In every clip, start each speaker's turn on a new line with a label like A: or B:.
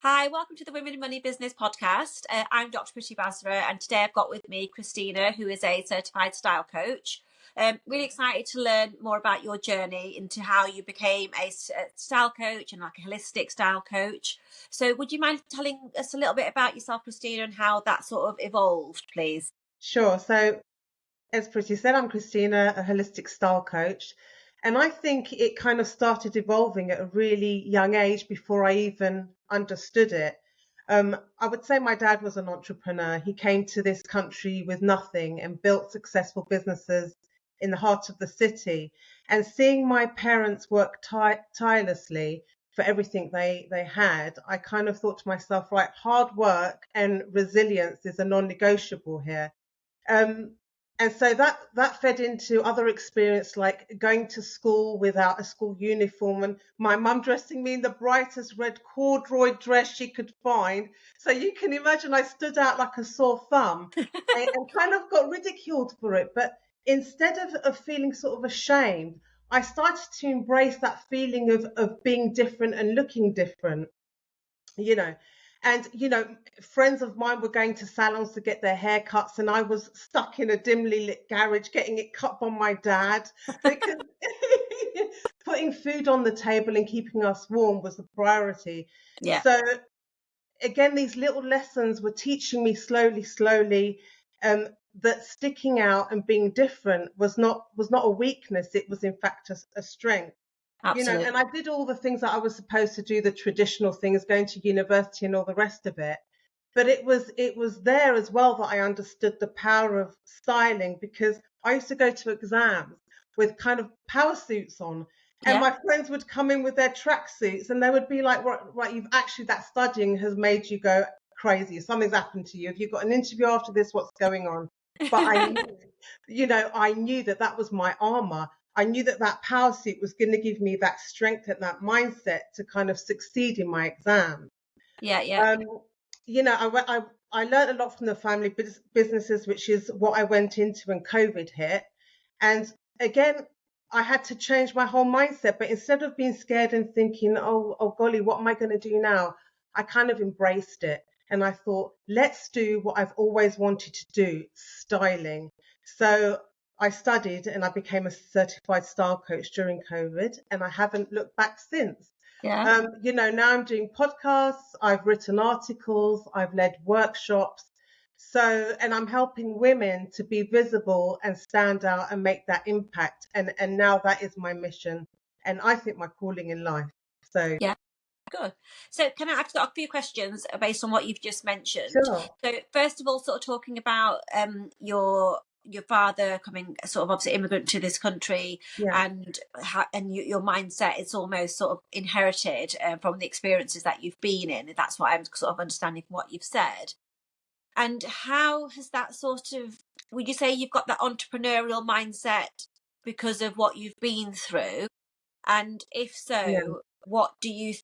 A: Hi, welcome to the Women in Money Business podcast. I'm Dr. Priti Basra, and today I've got with me Christina, who is a certified style coach. Really excited to learn more about your journey into how you became a style coach and like a holistic style coach. So would you mind telling us a little bit about yourself, Christina, and how that sort of evolved, please?
B: Sure. So, as Priti said, I'm Christina, a holistic style coach. And I think it kind of started evolving at a really young age before I even understood it. I would say my dad was an entrepreneur. He came to this country with nothing and built successful businesses in the heart of the city. And seeing my parents work tirelessly for everything they had, I kind of thought to myself, right, hard work and resilience is a non-negotiable here. Um, and so that fed into other experience like going to school without a school uniform and my mum dressing me in the brightest red corduroy dress she could find. So you can imagine I stood out like a sore thumb and kind of got ridiculed for it. But instead of feeling sort of ashamed, I started to embrace that feeling of being different and looking different, you know. And, friends of mine were going to salons to get their haircuts, and I was stuck in a dimly lit garage getting it cut by my dad because putting food on the table and keeping us warm was the priority.
A: Yeah.
B: So, again, these little lessons were teaching me slowly, um, that sticking out and being different was not a weakness. It was, in fact, a strength.
A: Absolutely.
B: And I did all the things that I was supposed to do, the traditional things, going to university and all the rest of it. But it was there as well that I understood the power of styling, because I used to go to exams with kind of power suits on, and
A: Yeah.
B: my friends would come in with their tracksuits, and they would be like, right, you've actually, that studying has made you go crazy. Something's happened to you. If you've got an interview after this, what's going on? But I knew that was my armor. I knew that power suit was going to give me that strength and that mindset to kind of succeed in my exam.
A: Yeah. Yeah.
B: Um, I learned a lot from the family businesses, which is what I went into when COVID hit. And again, I had to change my whole mindset. But instead of being scared and thinking, oh golly, what am I going to do now? I kind of embraced it. And I thought, let's do what I've always wanted to do, styling. So I studied and I became a certified style coach during COVID, and I haven't looked back since.
A: Yeah.
B: Now I'm doing podcasts, I've written articles, I've led workshops. So, and I'm helping women to be visible and stand out and make that impact. And now that is my mission, and I think my calling in life. So,
A: Yeah. Good. So I've got a few questions based on what you've just mentioned.
B: sure.
A: So first of all, sort of talking about your father coming, sort of obviously immigrant to this country,
B: Yeah.
A: and your mindset is almost sort of inherited from the experiences that you've been in. That's what I'm sort of understanding from what you've said. And how has that sort of, would you say you've got that entrepreneurial mindset because of what you've been through? And if
B: Yeah.
A: so, what do you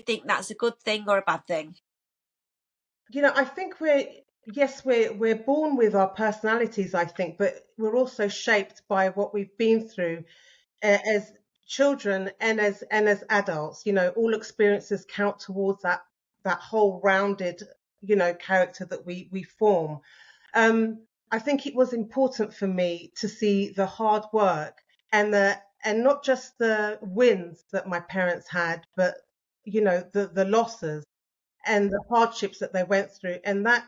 A: think that's a good thing or a bad thing?
B: I think we're born with our personalities, I think, but we're also shaped by what we've been through as children and as adults. All experiences count towards that whole rounded, character that we form. I think it was important for me to see the hard work and not just the wins that my parents had, but the losses and the hardships that they went through. And that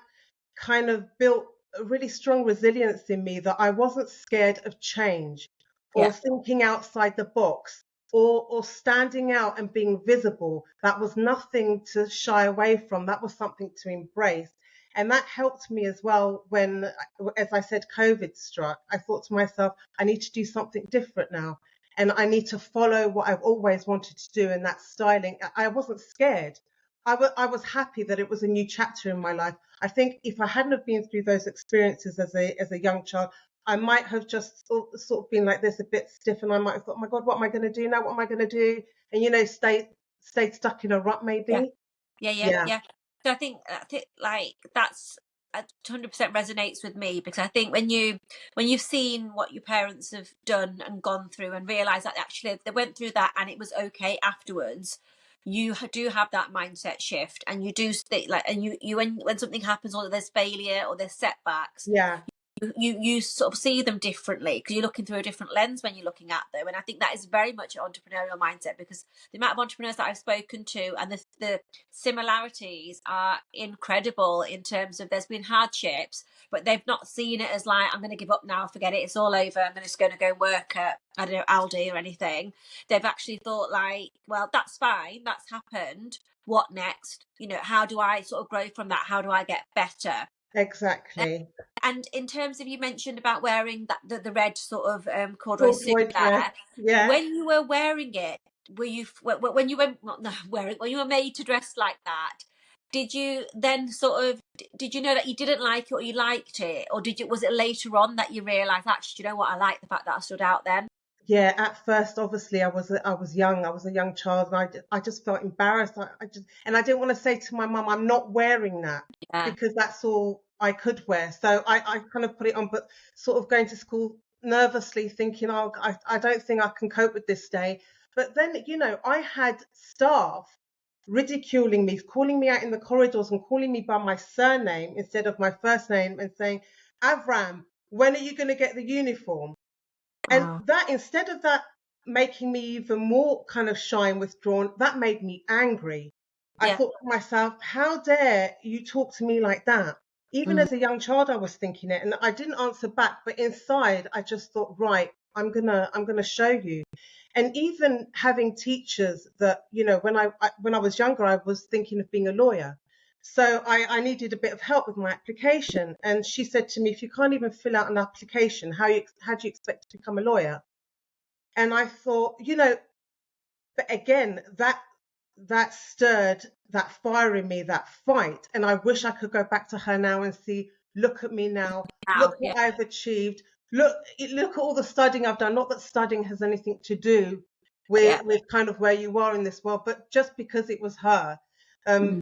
B: kind of built a really strong resilience in me, that I wasn't scared of change or
A: Yeah.
B: thinking outside the box or standing out and being visible. That was nothing to shy away from. That was something to embrace. And that helped me as well when, as I said, COVID struck. I thought to myself, I need to do something different now. And I need to follow what I've always wanted to do, and that's styling. I wasn't scared. I was happy that it was a new chapter in my life. I think if I hadn't have been through those experiences as a young child, I might have just sort of been like this, a bit stiff, and I might have thought, oh my God, what am I going to do now? What am I going to do? And stayed stuck in a rut,
A: Yeah.
B: maybe.
A: Yeah. Yeah.
B: Yeah,
A: Yeah. So I think like that's 100% resonates with me, because I think when you've seen what your parents have done and gone through and realize that actually they went through that and it was okay afterwards, you do have that mindset shift, and you do stay like, and you when something happens, or there's failure or there's setbacks,
B: Yeah.
A: you sort of see them differently because you're looking through a different lens when you're looking at them. And I think that is very much an entrepreneurial mindset, because the amount of entrepreneurs that I've spoken to, and the similarities are incredible in terms of, there's been hardships, but they've not seen it as like, I'm going to give up now, forget it, it's all over, I'm just going to go work at, I don't know, Aldi or anything. They've actually thought like, well, that's fine, that's happened, what next? How do I sort of grow from that? How do I get better?
B: Exactly.
A: And in terms of, you mentioned about wearing the red sort of corduroy suit
B: Corduroy dress.
A: there.
B: Yeah.
A: When you were wearing it, were you when you went, not wearing, when you were made to dress like that? Did you then sort of, did you know that you didn't like it or you liked it, or was it later on that you realised, actually, you know what, I like the fact that I stood out then?
B: Yeah, at first, obviously, I was young. I was a young child, and I just felt embarrassed. And I didn't want to say to my mum, "I'm not wearing that,"
A: Yeah,
B: because that's all I could wear. So I kind of put it on, but sort of going to school nervously, thinking, "Oh, I don't think I can cope with this day." But then, I had staff ridiculing me, calling me out in the corridors, and calling me by my surname instead of my first name, and saying, "Avraam, when are you going to get the uniform?" And
A: oh,
B: that, instead of that making me even more kind of shy and withdrawn, that made me angry. I
A: yeah,
B: thought to myself, how dare you talk to me like that? Even
A: mm,
B: as a young child, I was thinking it, and I didn't answer back. But inside, I just thought, right, I'm gonna show you. And even having teachers that, when I was younger, I was thinking of being a lawyer. So I needed a bit of help with my application. And she said to me, if you can't even fill out an application, how do you expect to become a lawyer? And I thought, but again, that stirred that fire in me, that fight. And I wish I could go back to her now and see, look at me now, look
A: now, yeah,
B: what I've achieved. Look at all the studying I've done. Not that studying has anything to do
A: yeah.
B: with kind of where you are in this world, but just because it was her,
A: Mm.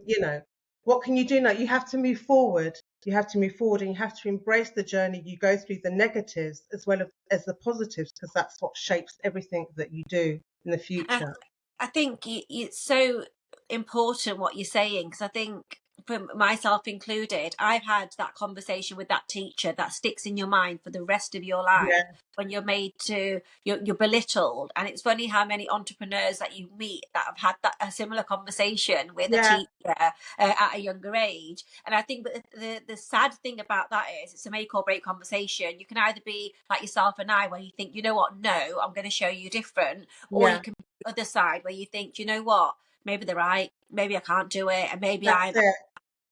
B: what can you do now? You have to move forward. You have to move forward, and you have to embrace the journey you go through, the negatives as well as the positives, because that's what shapes everything that you do in the
A: I,
B: future.
A: I think it's so important what you're saying, because I think, for myself included, I've had that conversation with that teacher that sticks in your mind for the rest of your life,
B: Yeah,
A: when you're belittled. And it's funny how many entrepreneurs that you meet that have had a similar conversation with a
B: yeah,
A: teacher at a younger age. And I think that the sad thing about that is, it's a make or break conversation. You can either be like yourself and I, where you think, you know what, no, I'm going to show you different, or you
B: yeah.
A: can be the other side, where you think, you know what, maybe they're right, maybe I can't do it, and maybe
B: That's
A: I'm
B: it.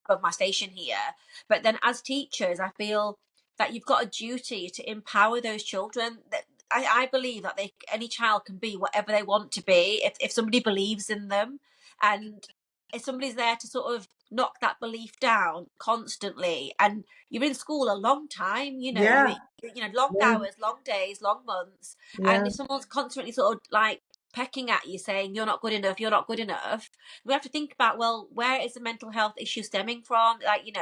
A: above my station here. But then, as teachers, I feel that you've got a duty to empower those children. That I believe that any child can be whatever they want to be, if somebody believes in them. And if somebody's there to sort of knock that belief down constantly, and you're in school a long time,
B: Yeah,
A: long
B: yeah,
A: hours, long days, long months. And
B: yeah,
A: if someone's constantly sort of like pecking at you, saying you're not good enough, you're not good enough, we have to think about, well, where is the mental health issue stemming from? Like,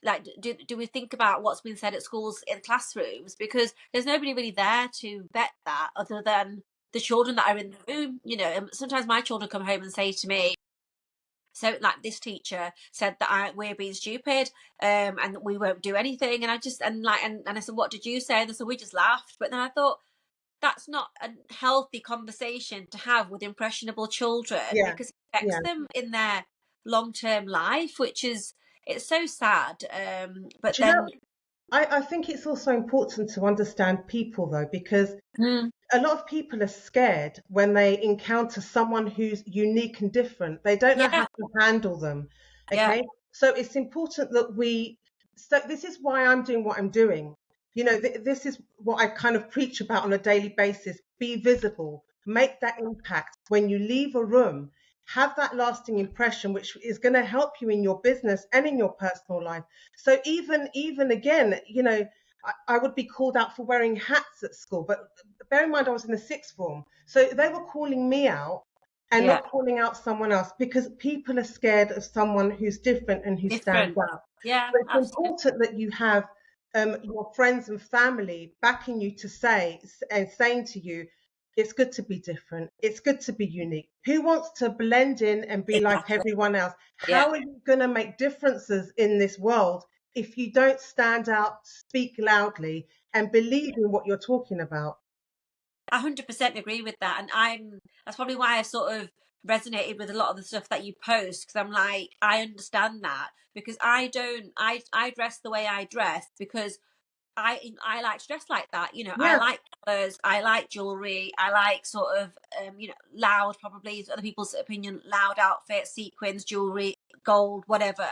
A: like, do we think about what's been said at schools, in classrooms? Because there's nobody really there to vet that, other than the children that are in the room. And sometimes my children come home and say to me, so like, this teacher said that we're being stupid, and we won't do anything. And I just, and I said, what did you say? And they said, we just laughed. But then I thought, that's not a healthy conversation to have with impressionable children,
B: yeah,
A: because it affects
B: yeah.
A: them in their long-term life, which is, it's so sad. But
B: Do you know,
A: then,
B: I think it's also important to understand people though, because
A: mm,
B: a lot of people are scared when they encounter someone who's unique and different. They don't know how
A: yeah,
B: to handle them.
A: yeah,
B: Okay. So it's important that so this is why I'm doing what I'm doing. This is what I kind of preach about on a daily basis. Be visible, make that impact. When you leave a room, have that lasting impression, which is going to help you in your business and in your personal life. So even again, I would be called out for wearing hats at school, but bear in mind I was in the sixth form. So they were calling me out and
A: yeah,
B: not calling out someone else, because people are scared of someone who's different and who stands
A: different.
B: out.
A: Yeah,
B: But it's
A: absolutely.
B: important that you have your friends and family backing you to say and saying to you, It's good to be different. It's good to be unique. Who wants to blend in and be like
A: Exactly.
B: everyone else?
A: Yeah.
B: How are you going to make differences in this world if you don't stand out, speak loudly, and believe in what you're talking about?
A: 100% agree with that. And that's probably why I've sort of resonated with a lot of the stuff that you post, because I'm like, I understand that, because I dress the way I dress because I like to dress like that. I
B: Yeah,
A: like colours, I like jewelry, I like sort of loud, probably other people's opinion, loud outfits, sequins, jewelry, gold, whatever.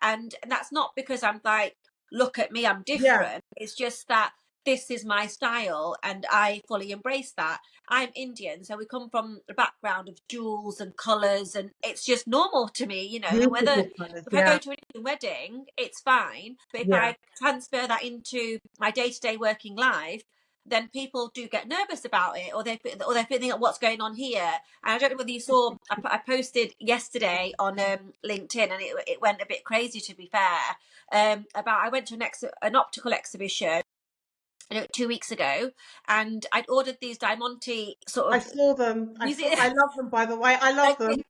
A: And that's not because I'm like, look at me, I'm
B: yeah.
A: different. It's just that this is my style and I fully embrace that. I'm Indian, so we come from a background of jewels and colours, and it's just normal to me, and whether
B: Beautiful colours.
A: if I
B: Yeah,
A: go to an Indian wedding, it's fine. But if
B: yeah.
A: I transfer that into my day-to-day working life, then people do get nervous about it, or they're thinking what's going on here. And I don't know whether you saw, I posted yesterday on LinkedIn, and it went a bit crazy, to be fair. About I went to an optical exhibition 2 weeks ago, and I'd ordered these Diamante sort
B: I
A: of
B: saw them.
A: music.
B: I love them, by the way. I love
A: Thank you.
B: them.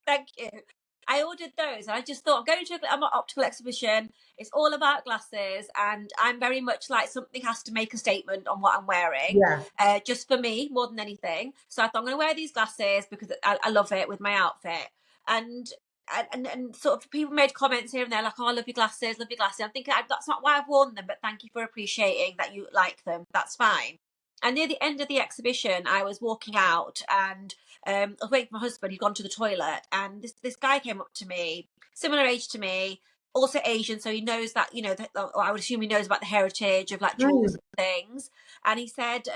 A: Thank you. I ordered those, and I just thought, I'm going to an optical exhibition. It's all about glasses, and I'm very much like, something has to make a statement on what I'm wearing,
B: Yeah.
A: just for me more than anything. So I thought, I'm going to wear these glasses because I love it with my outfit. And and sort of people made comments here and there like, oh, I love your glasses, love your glasses. I'm thinking, that's not why I've worn them, but thank you for appreciating that you like them. That's fine. And near the end of the exhibition, I was walking out, and I was waiting for my husband. He'd gone to the toilet, and this guy came up to me, similar age to me, also Asian, so he knows that, I would assume he knows about the heritage of like jewels
B: Mm,
A: and things. And he said,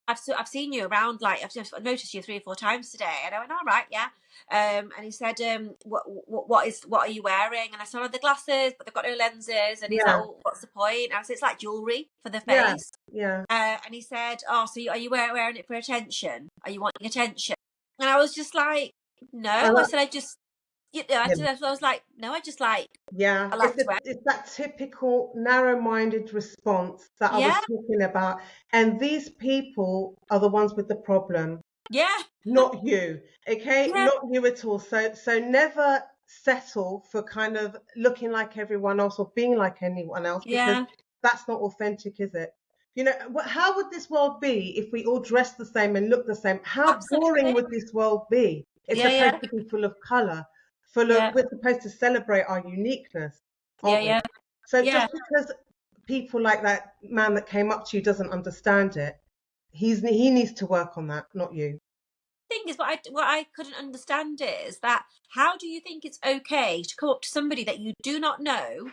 A: I've seen you around, like I've noticed you 3 or 4 times today. And I went, all right, yeah. And he said, what are you wearing? And I said, oh, the glasses, but they've got no lenses. And he's like,
B: yeah,
A: well, what's the point? And I said, it's like jewelry for the
B: yeah.
A: face.
B: Yeah.
A: And he said, oh, so are you wearing it for attention? Are you wanting attention? And I was just like,
B: I
A: no. I
B: like,
A: said,
B: yeah.
A: I was like, no,
B: Yeah,
A: I like to wear.
B: it's that typical narrow-minded response that I
A: Yeah,
B: was talking about. And these people are the ones with the problem,
A: yeah,
B: not you. Okay,
A: yeah,
B: not you at all. So never settle for kind of looking like everyone else or being like anyone else, because
A: yeah,
B: that's not authentic, is it? How would this world be if we all dressed the same and looked the same? How boring
A: absolutely.
B: would this world be? It's
A: Yeah,
B: supposed
A: yeah,
B: to be full of color,
A: yeah,
B: we're supposed to celebrate our uniqueness,
A: yeah,
B: aren't we?
A: yeah,
B: So
A: yeah.
B: just because people like that man that came up to you doesn't understand it, he needs to work on that, not you.
A: Thing is, what I couldn't understand is that, how do you think it's okay to come up to somebody that you do not know,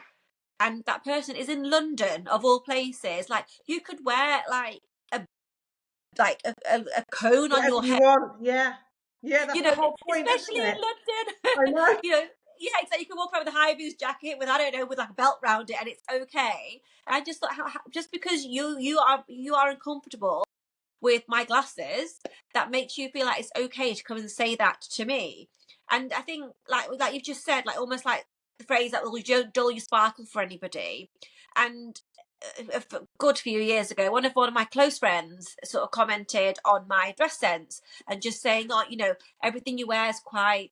A: and that person is in London of all places? Like, you could wear a a cone on
B: Whatever
A: your
B: you
A: head,
B: want, yeah. Yeah, that's the whole point, isn't
A: especially in
B: it? I
A: London.
B: know.
A: Yeah, it's like you can walk around with a high vis jacket with, I don't know, with like a belt round it, and it's okay. And I just thought, just because you are uncomfortable with my glasses, that makes you feel like it's okay to come and say that to me. And I think, like you've just said, like almost like the phrase that, will you don't dull your sparkle for anybody. And a good few years ago, one of my close friends sort of commented on my dress sense, and just saying, oh, everything you wear is quite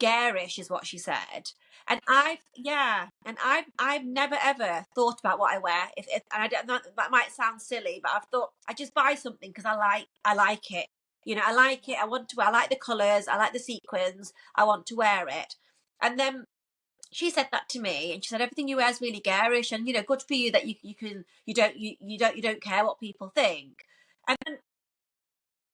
A: garish, is what she said. And I've never ever thought about what I wear. If and I don't know, that might sound silly, but I've thought, I just buy something because I like it. I like it. I like the colours. I like the sequins. I want to wear it. And then she said that to me, and she said, everything you wear is really garish, and good for you that you don't care what people think. And then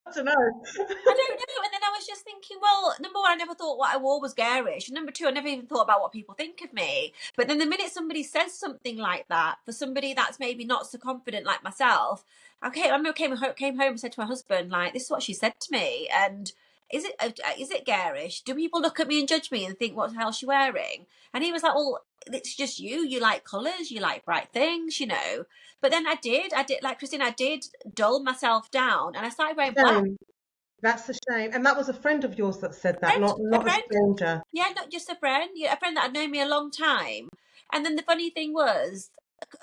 B: I don't know.
A: I don't know. And then I was just thinking, well, number one, I never thought what I wore was garish. And number two, I never even thought about what people think of me. But then the minute somebody says something like that, for somebody that's maybe not so confident like myself, okay, I remember came home and said to my husband, like, this is what she said to me. And is it garish? Do people look at me and judge me and think, what the hell is she wearing? And he was like, well, it's just you like colours, you like bright things. But then I did, like Christine, I did dull myself down, and I started wearing black.
B: Shame. That's a shame. And that was a friend of yours that said that,
A: Friend, a
B: not a
A: friend.
B: stranger.
A: Yeah, not just a friend. Yeah, a friend that had known me a long time. And then the funny thing was,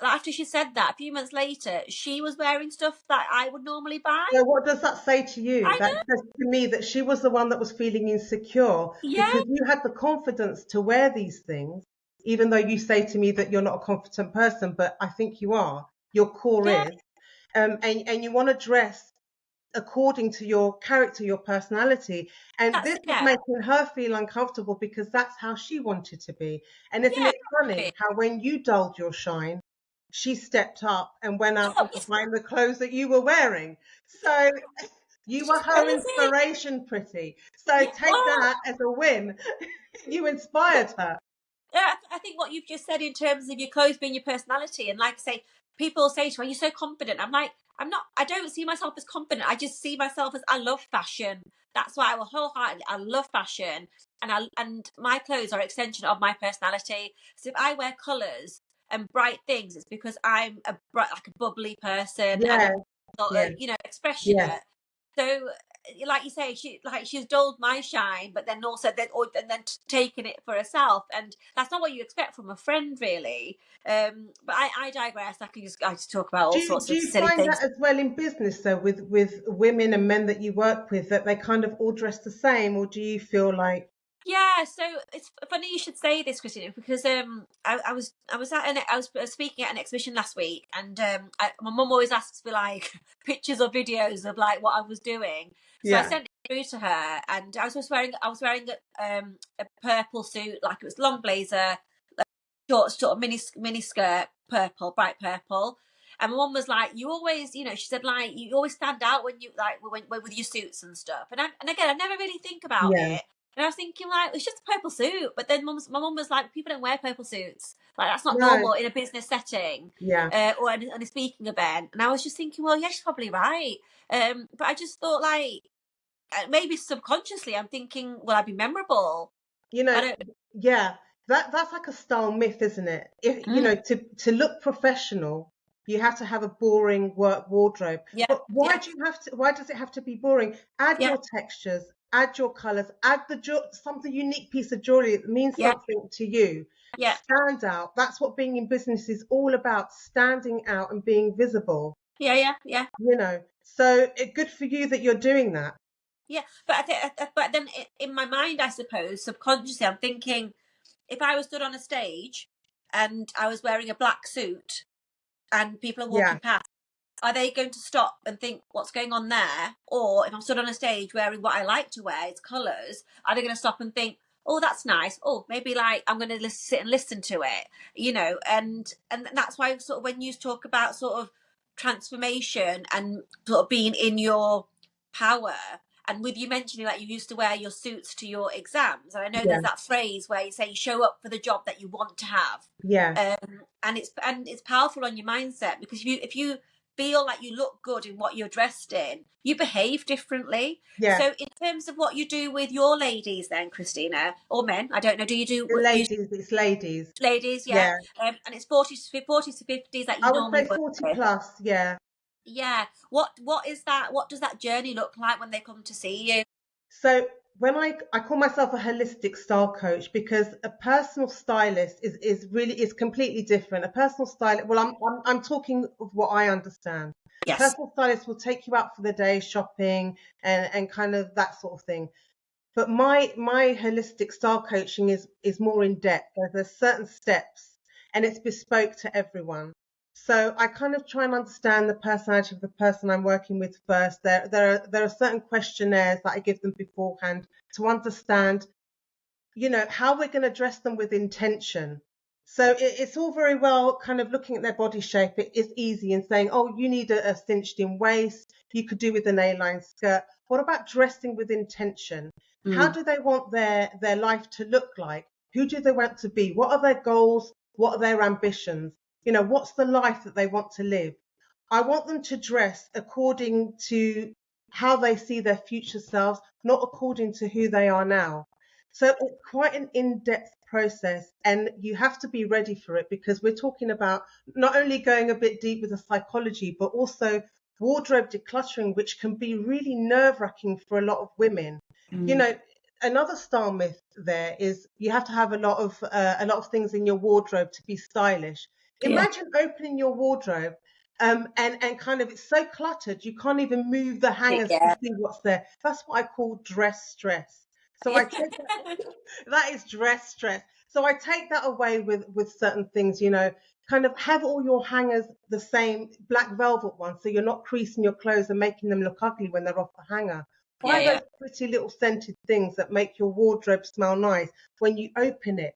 A: after she said that, a few months later, she was wearing stuff that I would normally buy.
B: So what does that say to you?
A: I
B: That
A: know.
B: says to me that she was the one that was feeling insecure
A: Yeah,
B: because you had the confidence to wear these things, even though you say to me that you're not a confident person, but I think you are. Your core
A: yeah,
B: is. And you want to dress according to your character, your personality. And
A: that's
B: this
A: it.
B: is
A: Yeah,
B: making her feel uncomfortable because that's how she wanted to be. And isn't
A: yeah.
B: it funny how when you dulled your shine, she stepped up and went out
A: Oh,
B: into buying the clothes that you were wearing. So you
A: it's
B: were
A: just
B: her
A: crazy.
B: inspiration, Pretty. So
A: Yeah.
B: take
A: Oh,
B: that as a win. You inspired her.
A: yeah, I think what you've just said in terms of your clothes being your personality, and like I say, people say to me, "You're so confident." I'm like, I'm not. I don't see myself as confident. I just see myself as I love fashion. That's why I will wholeheartedly. I love fashion, and my clothes are an extension of my personality. So if I wear colours and bright things, it's because I'm a bright, like a bubbly person, and
B: Yeah,
A: I'm sort
B: yeah,
A: of,
B: yeah.
A: expressionate. So like you say, she's dulled my shine, but then also and then taken it for herself, and that's not what you expect from a friend, really. But I digress. I just talk about all sorts
B: Do
A: of
B: you
A: silly
B: find
A: things.
B: that as well in business though, with women and men that you work with, that they kind of all dress the same, or do you feel like,
A: Yeah, so it's funny you should say this, Christina, because I was speaking at an exhibition last week, and my mum always asks for like pictures or videos of like what I was doing, so I
B: yeah,
A: sent it through to her, and I was wearing a purple suit, like it was long blazer, short sort of mini skirt, purple, bright purple. And my mum was like, "You always, she said like you always stand out when you like when with your suits and stuff." And again, I never really think about
B: yeah,
A: it. And I was thinking like it's just a purple suit, but then my mum was like, "People don't wear purple suits. Like that's not
B: no,
A: normal in a business setting,
B: yeah.
A: or in a speaking event." And I was just thinking, well, yeah, she's probably right. But I just thought like maybe subconsciously, I'm thinking, will I be memorable?
B: You
A: I
B: know,
A: don't.
B: yeah, that's like a style myth, isn't it? If
A: Mm,
B: to look professional, you have to have a boring work wardrobe.
A: yeah,
B: But
A: yeah,
B: why does it have to be boring? Add
A: yeah,
B: your textures, add your colors, add something unique piece of jewelry that means
A: yeah,
B: something to you.
A: yeah.
B: Stand out. That's what being in business is all about, standing out and being visible,
A: Yeah, yeah, yeah,
B: So good for you that you're doing that.
A: yeah. But I think, but then in my mind, I suppose subconsciously, I'm thinking if I was stood on a stage and I was wearing a black suit and people are
B: Yeah,
A: walking past, are they going to stop and think what's going on there? Or if I'm stood on a stage wearing what I like to wear, it's colours, are they going to stop and think, oh, that's nice. Oh, maybe like I'm going to sit and listen to it, and that's why sort of when you talk about sort of transformation and sort of being in your power. And with you mentioning that you used to wear your suits to your exams, and I know
B: yeah,
A: there's that phrase where you say you show up for the job that you want to have,
B: yeah,
A: and it's powerful on your mindset because if you feel like you look good in what you're dressed in, you behave differently.
B: yeah.
A: So in terms of what you do with your ladies then, Christina, or men, I don't know, do you do
B: The
A: what you
B: ladies, it's ladies.
A: ladies, yeah?
B: Yeah.
A: And it's 40 to 50s that you
B: I would
A: normally
B: say
A: work
B: 40
A: with.
B: plus, yeah.
A: Yeah. What is that? What does that journey look like when they come to see you?
B: So when I call myself a holistic style coach because a personal stylist is completely different. A personal stylist, well, I'm talking of what I understand. A
A: Yes.
B: personal stylist will take you out for the day shopping and kind of that sort of thing. But my holistic style coaching is more in depth. There's certain steps and it's bespoke to everyone. So I kind of try and understand the personality of the person I'm working with first. There are certain questionnaires that I give them beforehand to understand, how we're going to dress them with intention. So it's all very well kind of looking at their body shape. It is easy and saying, oh, you need a cinched in waist. You could do with an A-line skirt. What about dressing with intention? How
A: Mm.
B: do they want their life to look like? Who do they want to be? What are their goals? What are their ambitions? What's the life that they want to live? I want them to dress according to how they see their future selves, not according to who they are now. So it's quite an in-depth process, and you have to be ready for it because we're talking about not only going a bit deep with the psychology, but also wardrobe decluttering, which can be really nerve-wracking for a lot of women. You
A: Mm.
B: know, another style myth there is you have to have a lot of things in your wardrobe to be stylish. Imagine opening your wardrobe, and kind of it's so cluttered you can't even move the hangers to
A: Yeah.
B: see what's there. That's what I call dress stress. So I
A: Yeah.
B: take that is dress stress. So I take that away with certain things, kind of have all your hangers the same black velvet ones, so you're not creasing your clothes and making them look ugly when they're off the hanger. Buy
A: Yeah.
B: those pretty little scented things that make your wardrobe smell nice. When you open it,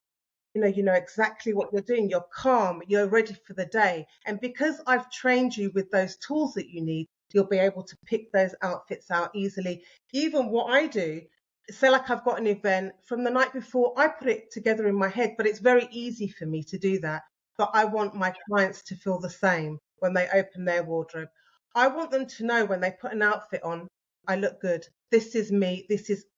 B: you know exactly what you're doing. You're calm, you're ready for the day. And because I've trained you with those tools that you need, you'll be able to pick those outfits out easily. Even what I do, say like I've got an event from the night before, I put it together in my head, but it's very easy for me to do that. But I want my clients to feel the same when they open their wardrobe. I want them to know when they put an outfit on, I look good. This is me.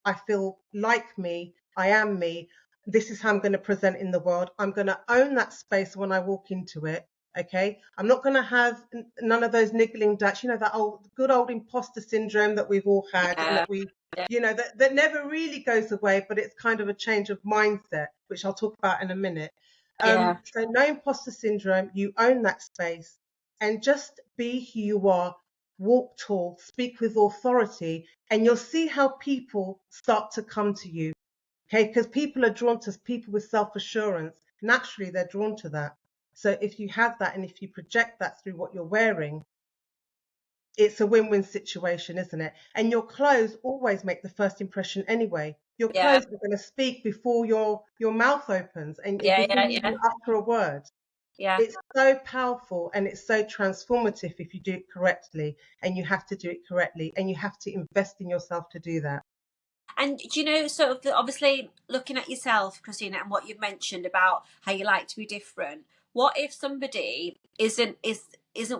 B: I feel like me. I am me. This is how I'm going to present in the world. I'm going to own that space when I walk into it. Okay. I'm not going to have none of those niggling doubts, that good old imposter syndrome that we've all had and
A: Yeah.
B: that that never really goes away, but it's kind of a change of mindset, which I'll talk about in a minute.
A: Yeah.
B: So no imposter syndrome. You own that space and just be who you are. Walk tall, speak with authority, and you'll see how people start to come to you. Okay, because people are drawn to people with self-assurance. Naturally, they're drawn to that. So if you have that and if you project that through what you're wearing, it's a win-win situation, isn't it? And your clothes always make the first impression anyway. Your
A: Yeah.
B: clothes are going to speak before your mouth opens and
A: Yeah.
B: before
A: Yeah.
B: you
A: Yeah.
B: even utter a word.
A: Yeah.
B: It's so powerful and it's so transformative if you do it correctly, and you have to do it correctly, and you have to invest in yourself to do that.
A: And do you know, sort of, obviously looking at yourself, Christina, and what you've mentioned about how you like to be different. What if somebody isn't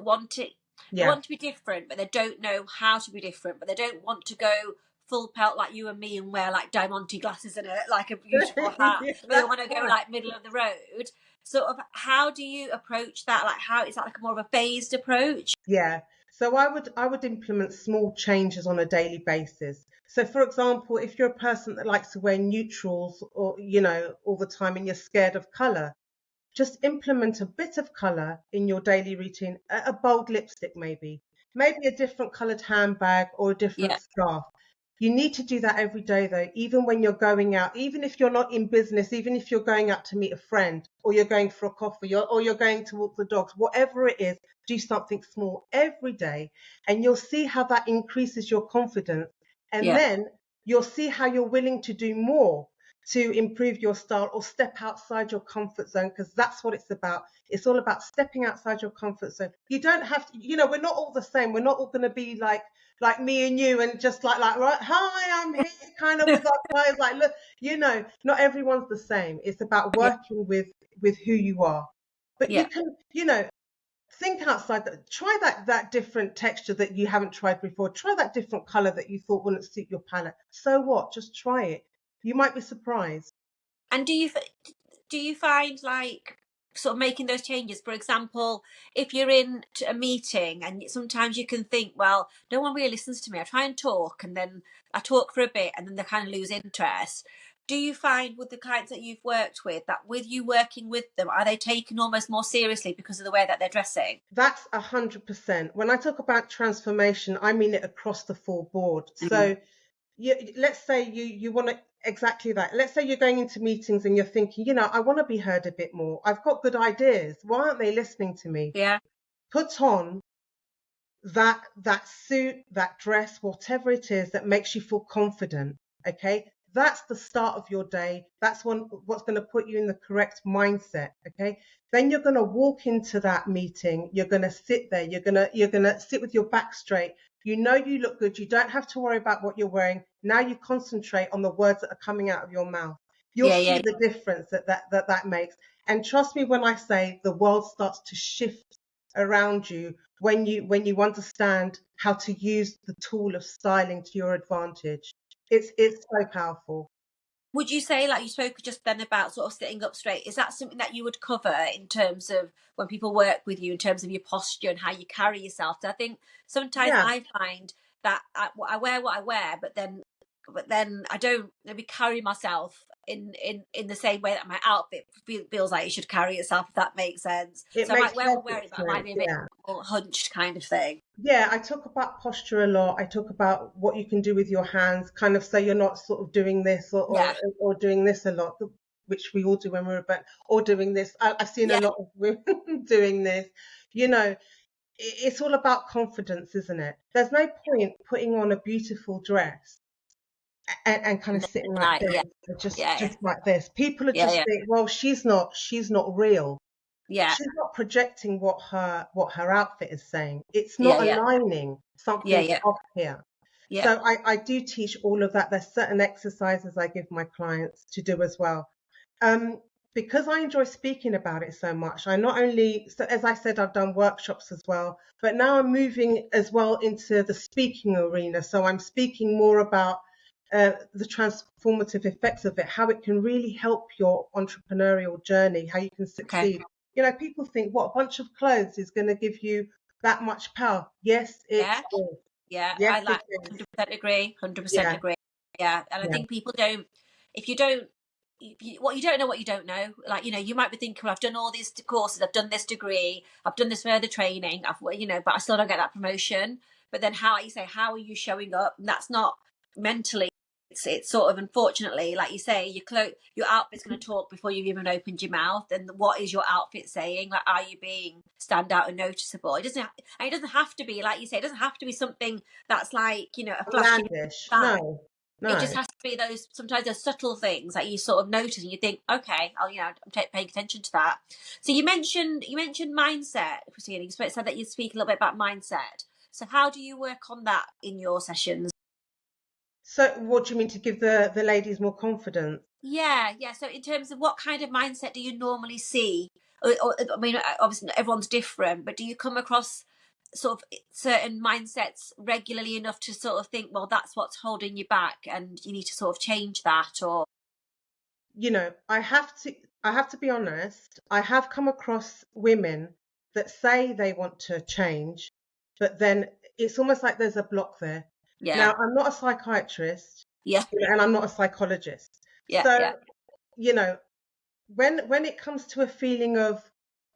A: wanting, they
B: Yeah.
A: want to be different, but they don't know how to be different, but they don't want to go full pelt like you and me and wear like diamante glasses and like a beautiful hat,
B: Yeah,
A: but they
B: that's
A: want to go
B: fine.
A: like middle of the road. Sort of, how do you approach that? Like, how is that like more of a phased approach?
B: Yeah. So I would implement small changes on a daily basis. So for example, if you're a person that likes to wear neutrals or all the time and you're scared of color, just implement a bit of color in your daily routine. A bold lipstick maybe a different colored handbag or a different
A: Yeah.
B: scarf. You need to do that every day though, even when you're going out, even if you're not in business, even if you're going out to meet a friend or you're going for a coffee or you're going to walk the dogs, whatever it is, do something small every day and you'll see how that increases your confidence. And
A: Yeah.
B: then you'll see how you're willing to do more to improve your style or step outside your comfort zone, because that's what it's about. It's all about stepping outside your comfort zone. You don't have to, we're not all the same. We're not all going to be like me and you and just like right, hi, I'm here, kind of with our clothes. Like, look, not everyone's the same. It's about
A: Yeah.
B: working with who you are. But
A: Yeah.
B: you can, think outside that. Try that different texture that you haven't tried before. Try that different color that you thought wouldn't suit your palette. So what? Just try it. You might be surprised.
A: And do you find like sort of making those changes? For example, if you're in a meeting and sometimes you can think, well, no one really listens to me. I try and talk and then I talk for a bit and then they kind of lose interest. Do you find with the clients that you've worked with that with you working with them, are they taken almost more seriously because of the way that they're dressing?
B: That's 100%. When I talk about transformation, I mean it across the full board.
A: Mm.
B: So let's say you want to exactly that. Let's say you're going into meetings and you're thinking, I want to be heard a bit more. I've got good ideas. Why aren't they listening to me?
A: Yeah.
B: Put on that suit, that dress, whatever it is that makes you feel confident. Okay. That's the start of your day. That's what's going to put you in the correct mindset. Okay. Then you're going to walk into that meeting. You're going to sit there. You're going to sit with your back straight. You look good. You don't have to worry about what you're wearing. Now you concentrate on the words that are coming out of your mouth. You'll
A: Yeah.
B: see
A: Yeah.
B: the difference that makes. And trust me when I say the world starts to shift around you when you understand how to use the tool of styling to your advantage. It's so powerful.
A: Would you say, like you spoke just then about sort of sitting up straight, is that something that you would cover in terms of when people work with you, in terms of your posture and how you carry yourself? So I think sometimes
B: Yeah.
A: I find that I wear what I wear, but then but then I don't maybe carry myself in the same way that my outfit feels like it should carry itself, if that makes sense.
B: It
A: So I
B: makes
A: might wear it,
B: perfect
A: but I might
B: sense.
A: be a bit
B: Yeah.
A: more hunched kind of thing.
B: Yeah, I talk about posture a lot. I talk about what you can do with your hands, kind of so you're not sort of doing this
A: Yeah,
B: or doing this a lot, which we all do when we're about, or doing this. I've seen a
A: yeah,
B: lot of women doing this. You know, it's all about confidence, isn't it? There's no point putting on a beautiful dress and kind of
A: and
B: sitting
A: then,
B: like
A: like,
B: this,
A: yeah, yeah,
B: just like this. People are
A: yeah,
B: just
A: yeah,
B: think, well, she's not real.
A: yeah,
B: She's not projecting what her outfit is saying. It's
A: yeah,
B: not
A: yeah,
B: aligning.
A: yeah,
B: Something's
A: yeah,
B: off here.
A: yeah.
B: So I do teach all of that. There's certain exercises I give my clients to do as well. Um, because I enjoy speaking about it so much, I not only, so as I said, I've done workshops as well, but now I'm moving as well into the speaking arena. So I'm speaking more about the transformative effects of it, how it can really help your entrepreneurial journey, how you can
A: Okay.
B: succeed. You know, people think, what, a bunch of clothes is going to give you that much power? Yes, it
A: Yeah,
B: is.
A: yeah.
B: Yes,
A: I
B: it
A: like
B: is.
A: 100% agree. 100%
B: Yeah,
A: agree. Yeah, and I
B: yeah.
A: think people don't. If you don't, what you don't know, what you don't know. Like, you might be thinking, well, I've done all these courses, I've done this degree, I've done this further training, but I still don't get that promotion. But then, how you say, how are you showing up? And that's not mentally. It's sort of, unfortunately, like you say, your outfit's going to talk before you've even opened your mouth. And what is your outfit saying? Like, are you being stand out and noticeable? It doesn't have to be, like you say, it doesn't have to be something that's like, a flashy
B: Outlandish.
A: bag.
B: No,
A: It
B: no.
A: just has to be those, sometimes those subtle things that you sort of notice and you think, okay, paying attention to that. So you mentioned mindset, Christina. You said that you speak a little bit about mindset. So how do you work on that in your sessions?
B: So what do you mean, to give the ladies more confidence?
A: Yeah, yeah. So in terms of what kind of mindset do you normally see? I mean, obviously everyone's different, but do you come across sort of certain mindsets regularly enough to sort of think, well, that's what's holding you back, and you need to sort of change that, or
B: You know, I have to be honest. I have come across women that say they want to change, but then it's almost like there's a block there.
A: yeah,
B: Now, I'm not a psychiatrist,
A: yeah,
B: and I'm not a psychologist.
A: yeah,
B: So,
A: yeah,
B: you know, when it comes to a feeling of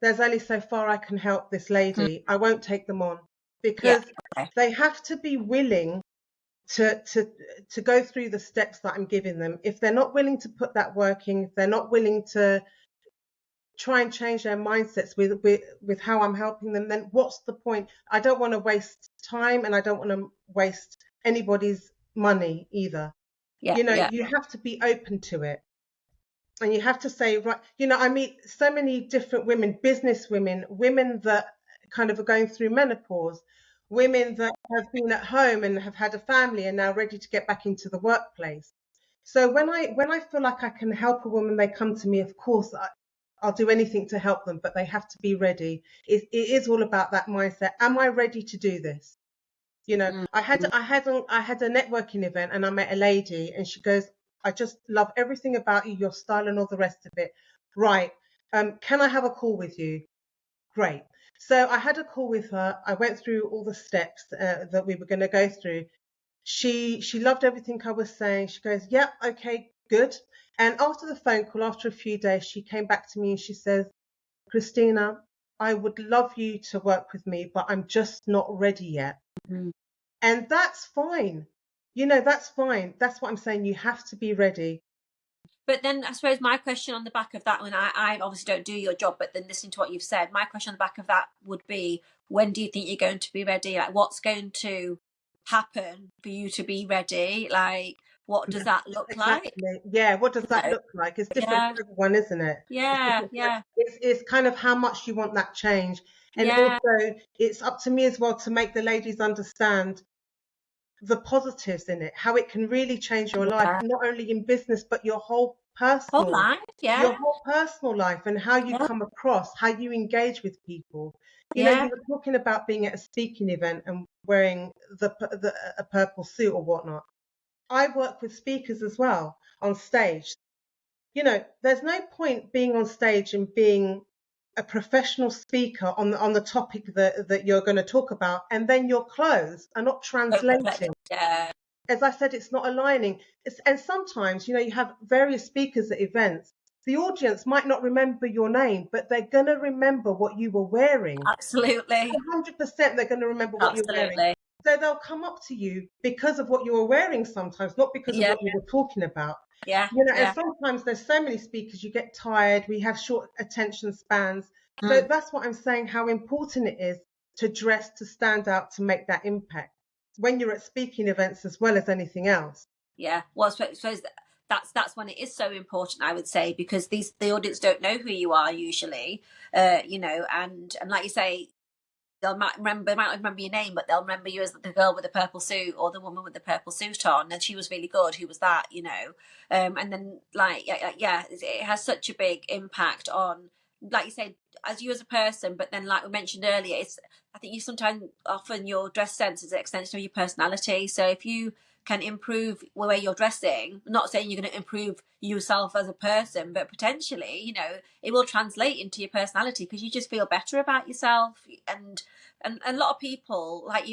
B: there's only so far I can help this
A: mm,
B: lady, I won't take them on,
A: yeah,
B: because
A: okay,
B: they have to be willing to to to go through the steps that I'm giving them. If they're not willing to put that work in, if they're not willing to try and change their mindsets with how I'm helping them, then what's the point? I don't want to waste time, and I don't want to waste anybody's money either.
A: yeah,
B: You know,
A: yeah,
B: you have to be open to it. And you have to say, right, I meet so many different women, business women, women that kind of are going through menopause, women that have been at home and have had a family and now ready to get back into the workplace. So when I feel like I can help a woman, they come to me. Of course, I'll do anything to help them, but they have to be ready. It is all about that mindset. Am I ready to do this?
A: mm,
B: I had a networking event, and I met a lady, and she goes, I just love everything about you, your style and all the rest of it. Right. Can I have a call with you? Great. So I had a call with her. I went through all the steps that we were going to go through. She loved everything I was saying. She goes, yep, okay, good. And after the phone call, after a few days, she came back to me and she says, Christina, I would love you to work with me, but I'm just not ready yet.
A: mm.
B: And that's fine. That's fine. That's what I'm saying. You have to be ready.
A: But then I suppose my question on the back of that, when I obviously don't do your job, but then listening to what you've said, my question on the back of that would be, when do you think you're going to be ready? Like, what's going to happen for you to be ready? Like, what does that look like?
B: Exactly. Yeah. What does that
A: You know?
B: look like? It's different
A: Yeah,
B: for everyone, isn't it? It's
A: yeah,
B: different.
A: yeah,
B: It's kind of how much you want that change. And
A: yeah,
B: also, it's up to me as well to make the ladies understand the positives in it, how it can really change your life,
A: yeah.
B: not only in business, but
A: Whole life, yeah,
B: your whole personal life, and how you
A: yeah,
B: come across, how you engage with people.
A: yeah,
B: You were talking about being at a speaking event and wearing a purple suit or whatnot. I work with speakers as well on stage. There's no point being on stage and being a professional speaker on the topic that you're going to talk about, and then your clothes are not
A: don't reflect,
B: translating.
A: yeah,
B: as I said, it's not aligning. And sometimes, you have various speakers at events. The audience might not remember your name, but they're going to remember what you were wearing.
A: Absolutely.
B: 100% they're going to remember what you're wearing.
A: Absolutely.
B: So they'll come up to you because of what you were wearing sometimes, not because of
A: Yeah.
B: what you were talking about.
A: Yeah.
B: And
A: Yeah.
B: sometimes there's so many speakers, you get tired, we have short attention spans. So
A: Mm.
B: that's what I'm saying, how important it is to dress, to stand out, to make that impact when you're at speaking events as well as anything else.
A: Yeah. Well, I suppose that's when it is so important, I would say, because the audience don't know who you are usually, and like you say, they might not remember your name, but they'll remember you as the girl with the purple suit or the woman with the purple suit on, and she was really good. Who was that? And then it has such a big impact on, like you said, as you as a person. But then, like we mentioned earlier, I think often your dress sense is an extension of your personality. So if you can improve the way you're dressing, I'm not saying you're going to improve yourself as a person, but potentially, it will translate into your personality because you just feel better about yourself. And a lot of people, like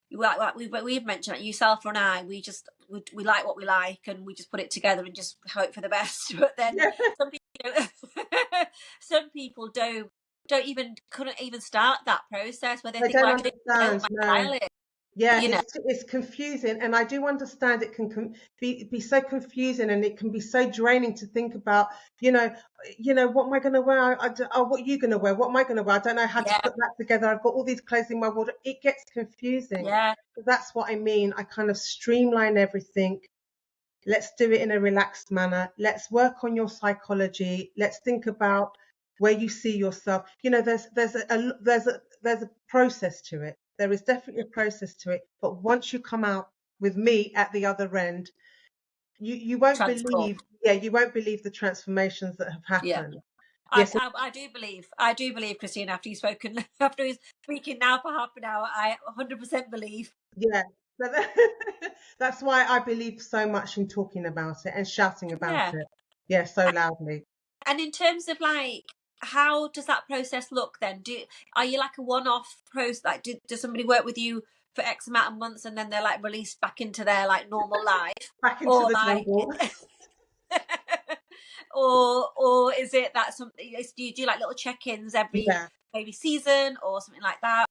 A: we've mentioned, like yourself and I, we like what we like, and we just put it together and just hope for the best. But then
B: Yeah,
A: some people, some people couldn't even start that process where they
B: they
A: think,
B: don't
A: well, I don't even know
B: understand.
A: what my
B: No.
A: style is.
B: Yeah,
A: You know,
B: it's confusing, and I do understand it can be so confusing, and it can be so draining to think about. What am I going to wear? What are you going to wear? What am I going to wear? I don't know how to
A: yeah,
B: put that together. I've got all these clothes in my wardrobe. It gets confusing.
A: yeah,
B: That's what I mean. I kind of streamline everything. Let's do it in a relaxed manner. Let's work on your psychology. Let's think about where you see yourself. There's a process to it. There is definitely a process to it. But once you come out with me at the other end, you won't
A: transform.
B: believe. Yeah, you won't believe the transformations that have
A: Yeah.
B: happened.
A: I,
B: Yes,
A: I, I I do believe, Christine, after he's speaking now for half an hour, I 100% believe.
B: yeah. So that's why I believe so much in talking about it and shouting about
A: Yeah.
B: it. Yeah, so loudly.
A: And in terms of like, how does that process look then? Are you like a one-off process? Like, does somebody work with you for X amount of months and then they're like released back into their like normal life,
B: Back into
A: or
B: the
A: like,
B: jungle.
A: or is it that something? Do you do like little check-ins every
B: Yeah.
A: maybe season or something like that?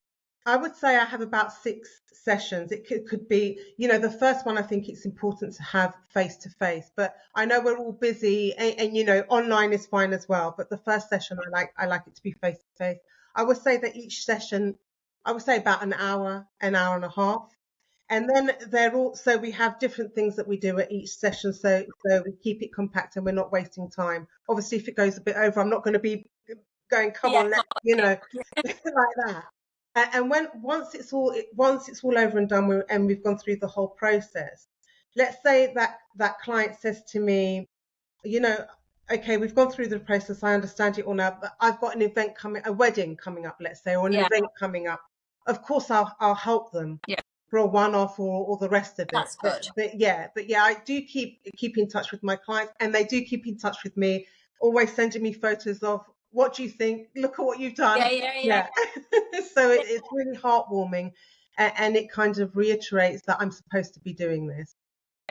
B: I would say I have about 6 sessions. It could be, the first one, I think it's important to have face to face, but I know we're all busy and, online is fine as well. But the first session, I like it to be face to face. I would say that each session, I would say about an hour and a half. And then we have different things that we do at each session. So we keep it compact and we're not wasting time. Obviously, if it goes a bit over, I'm not going to be going, come
A: Yeah,
B: on,
A: yeah,
B: like that. And once it's all over and done with, and we've gone through the whole process, let's say that client says to me, you know, okay, we've gone through the process, I understand it all now, but I've got a wedding coming up, let's say, or an
A: yeah.
B: event coming up. Of course, I'll help them
A: Yeah,
B: for a one-off or the rest of it.
A: that's
B: But,
A: good.
B: but yeah, I do keep in touch with my clients, and they do keep in touch with me, always sending me photos of what do you think? Look at what you've
A: Yeah,
B: done.
A: yeah, yeah.
B: Yeah. So it's really heartwarming, and it kind of reiterates that I'm supposed to be doing this.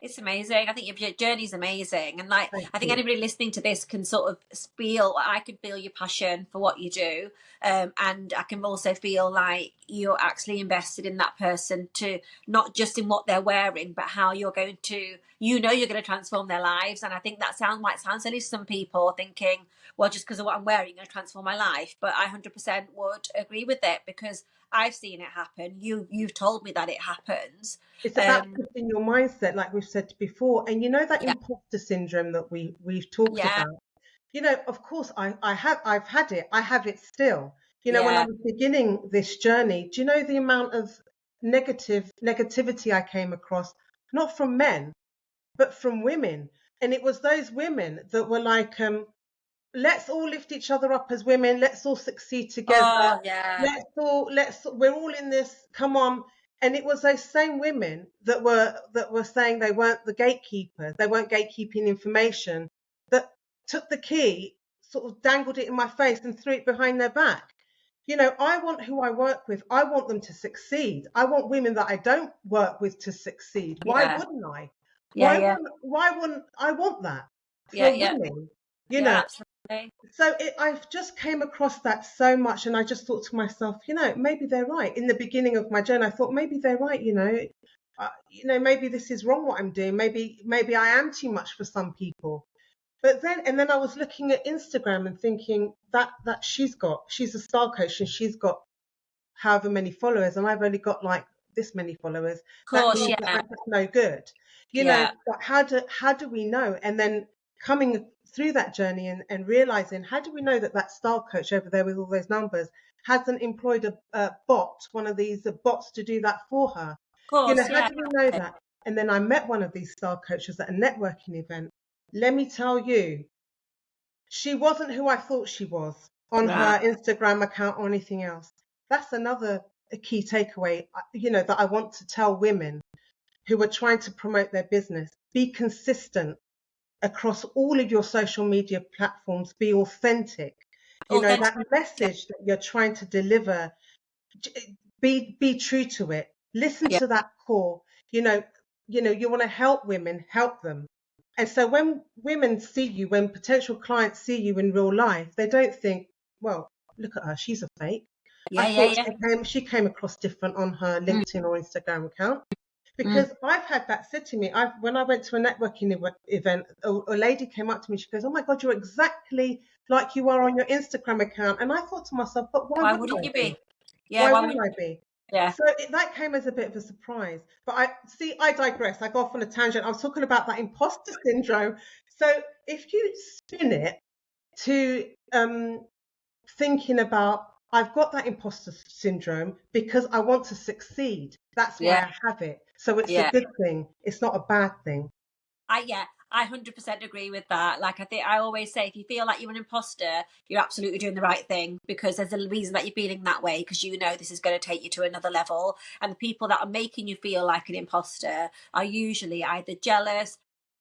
A: It's amazing. I think your journey's amazing, and like
B: Thank
A: I think
B: you.
A: anybody listening to this can sort of feel. I can feel your passion for what you do, and I can also feel like you're actually invested in that person, to not just in what they're wearing, but how you're going to. You're going to transform their lives, and I think that might sound silly to some people, thinking, well, just because of what I'm wearing, I'm going to transform my life. But I 100% would agree with it because I've seen it happen. You've told me that it happens.
B: It's about
A: Um,
B: shifting your mindset, like we've said before, and that
A: yeah,
B: imposter syndrome that we've talked
A: yeah.
B: about. Of course, I've had it. I have it still. When I
A: Yeah.
B: was beginning this journey, do you know the amount of negativity I came across, not from men, but from women? And it was those women that were like, let's all lift each other up as women. Let's all succeed together.
A: Oh, yeah.
B: We're all in this. Come on. And it was those same women that were saying they weren't the gatekeepers. They weren't gatekeeping information, that took the key, sort of dangled it in my face and threw it behind their back. You know, I want who I work with, I want them to succeed. I want women that I don't work with to succeed. Why
A: Yeah.
B: wouldn't I?
A: Yeah. Yeah.
B: Why wouldn't I want that
A: Yeah.
B: for
A: Yeah.
B: women? You
A: Yeah.
B: know,
A: Absolutely.
B: so I've just came across that so much, and I just thought to myself, you know, maybe they're right. In the beginning of my journey, I thought maybe they're right. You know, maybe this is wrong what I'm doing. Maybe I am too much for some people. But then I was looking at Instagram and thinking that she's a style coach and she's got however many followers, and I've only got like this many followers.
A: Of
B: That
A: course.
B: means that
A: Yeah.
B: I'm just no good, you know.
A: Yeah.
B: But how do we know? And then coming through that journey and realizing, how do we know that that style coach over there with all those numbers hasn't employed a bot, one of these bots, to do that for her?
A: Of
B: You know,
A: course.
B: how
A: Yeah.
B: do we know that? And then I met one of these style coaches at a networking event. Let me tell you, she wasn't who I thought she was on
A: Right.
B: her Instagram account or anything else. That's another key takeaway, you know, that I want to tell women who are trying to promote their business. Be consistent across all of your social media platforms. Be authentic. You know,
A: Authentic.
B: that message that you're trying to deliver, be true to it. Listen
A: Yeah.
B: to that core. You want to help women, help them. And so when women see you, when potential clients see you in real life, they don't think, well, look at her, she's a fake. I
A: Yeah. Yeah.
B: thought
A: Yeah.
B: she came across different on her
A: Mm,
B: LinkedIn or Instagram account.
A: mm.
B: Because I've had that said to me. When I went to a networking event, a lady came up to me. She goes, "Oh my God, you're exactly like you are on your Instagram account." And I thought to myself, "But why
A: Why
B: wouldn't
A: wouldn't
B: I
A: you
B: be?
A: be? Yeah.
B: Why
A: Why
B: wouldn't
A: wouldn't
B: I
A: you?
B: be?"
A: Yeah.
B: So that came as a bit of a surprise. But I digress. I go off on a tangent. I was talking about that imposter syndrome. So if you spin it to thinking about, I've got that imposter syndrome because I want to succeed. That's why
A: Yeah.
B: I have it. So it's a
A: Yeah.
B: good thing. It's not a bad thing.
A: I 100% agree with that. Like, I think I always say, if you feel like you're an imposter, you're absolutely doing the right thing, because there's a reason that you're feeling that way, because you know this is going to take you to another level. And the people that are making you feel like an imposter are usually either jealous,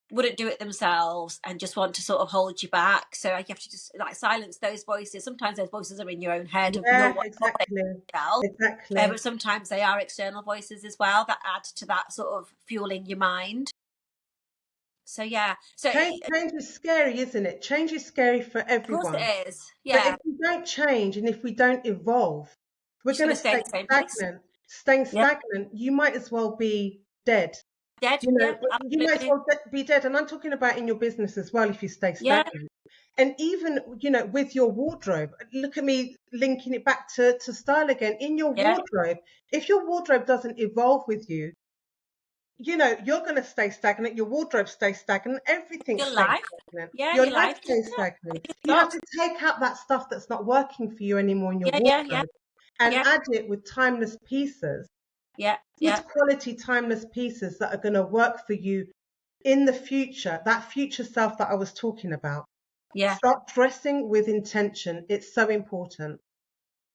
A: wouldn't do it themselves, and just want to sort of hold you back. So you have to just like silence those voices. Sometimes those voices are in your own head of your
B: Yeah,
A: thought
B: exactly.
A: yourself.
B: Exactly.
A: But sometimes they are external voices as well that add to that sort of fueling your mind. So yeah, so
B: Change is scary, isn't it? Change is scary for
A: of course
B: everyone.
A: it is.
B: But if
A: Yeah,
B: we don't change and if we don't evolve, we're
A: you're just
B: going
A: going
B: to
A: to stay in
B: stay
A: the same place.
B: stagnant. Staying
A: Yeah,
B: stagnant, you might as well be dead.
A: dead.
B: You
A: Yeah,
B: know, you might as
A: absolutely.
B: well be dead. And I'm talking about in your business as well if you stay
A: Yeah,
B: stagnant. And even, with your wardrobe, look at me linking it back to style again. In your
A: yeah.
B: wardrobe, if your wardrobe doesn't evolve with you, you're going to stay stagnant. Your wardrobe stays stagnant. Everything
A: Your
B: stays
A: life.
B: stagnant.
A: Yeah,
B: Your
A: your
B: life
A: life. Yeah,
B: stays stagnant. You have
A: stop.
B: to take out that stuff that's not working for you anymore in your
A: Yeah, yeah, yeah,
B: wardrobe and
A: yeah,
B: add it with timeless pieces,
A: yeah, yeah,
B: good quality timeless pieces that are going to work for you in the future, that future self that I was talking about.
A: yeah.
B: Start dressing with intention. It's so important.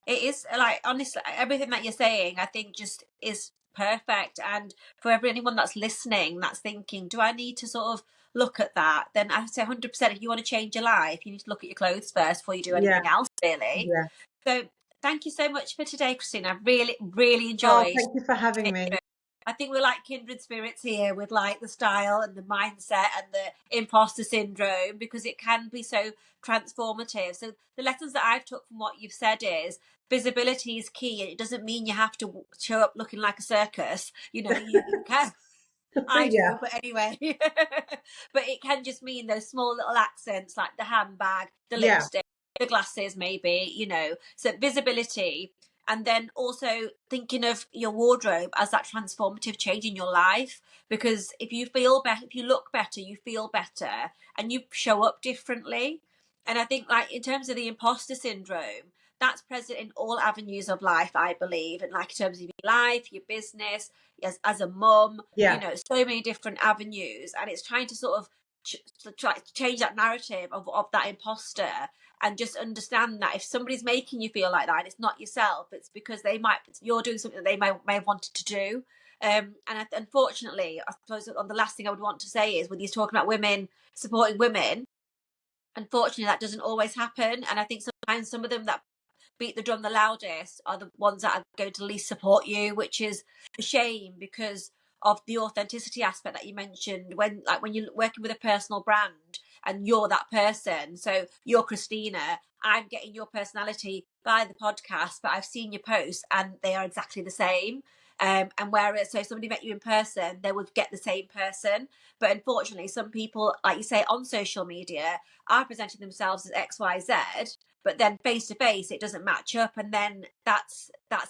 A: It is, like, honestly, everything that you're saying, I think just is perfect. And for anyone that's listening, that's thinking, do I need to sort of look at that? Then I say 100%, if you want to change your life, you need to look at your clothes first before you do
B: Yeah,
A: anything else, really.
B: yeah.
A: So thank you so much for today, Christina. I really, really
B: Oh,
A: enjoyed.
B: thank you for having me.
A: I think we're like kindred spirits here with like the style and the mindset and the imposter syndrome, because it can be so transformative. So the lessons that I've took from what you've said is visibility is key, and it doesn't mean you have to show up looking like a circus. You can. I
B: Yeah,
A: do, but anyway. But it can just mean those small little accents like the handbag, the
B: yeah,
A: lipstick, the glasses, maybe, So visibility. And then also thinking of your wardrobe as that transformative change in your life. Because if you feel better, if you look better, you feel better and you show up differently. And I think, like, in terms of the imposter syndrome, that's present in all avenues of life, I believe. And like in terms of your life, your business, as a mum,
B: yeah,
A: so many different avenues. And it's trying to sort of try to change that narrative of that imposter, and just understand that if somebody's making you feel like that and it's not yourself, it's because you're doing something that they may have wanted to do. And unfortunately, I suppose on the last thing I would want to say is, when you're talking about women supporting women, unfortunately that doesn't always happen. And I think sometimes some of them that beat the drum the loudest are the ones that are going to least support you, which is a shame because of the authenticity aspect that you mentioned. When you're working with a personal brand and you're that person, so you're Christina, I'm getting your personality by the podcast, but I've seen your posts and they are exactly the same. And whereas, so if somebody met you in person, they would get the same person. But unfortunately, some people, like you say, on social media are presenting themselves as XYZ, but then face to face, it doesn't match up, and then that's not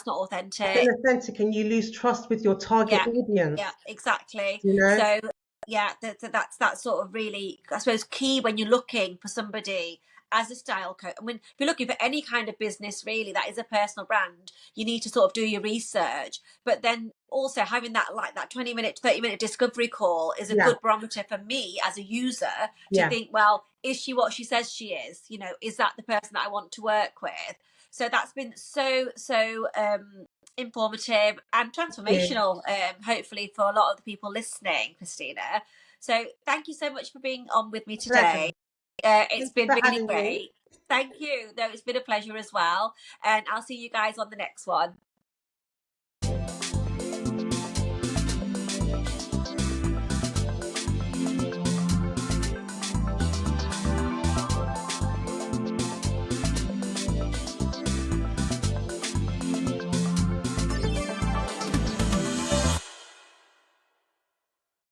A: authentic.
B: Inauthentic, and you lose trust with your target audience.
A: Yeah, exactly.
B: You know,
A: So yeah, that's sort of really, I suppose, key when you're looking for somebody as a style coach. I mean, if you're looking for any kind of business really that is a personal brand, you need to sort of do your research. But then also having that, like that 20-minute, 30-minute discovery call is a good barometer for me as a user to think, well, is she what she says she is? You know, is that the person that I want to work with? So that's been so informative and transformational, hopefully for a lot of the people listening, Christina. So thank you so much for being on with me today. It's been really great. Thank you. No, it's been a pleasure as well. And I'll see you guys on the next one.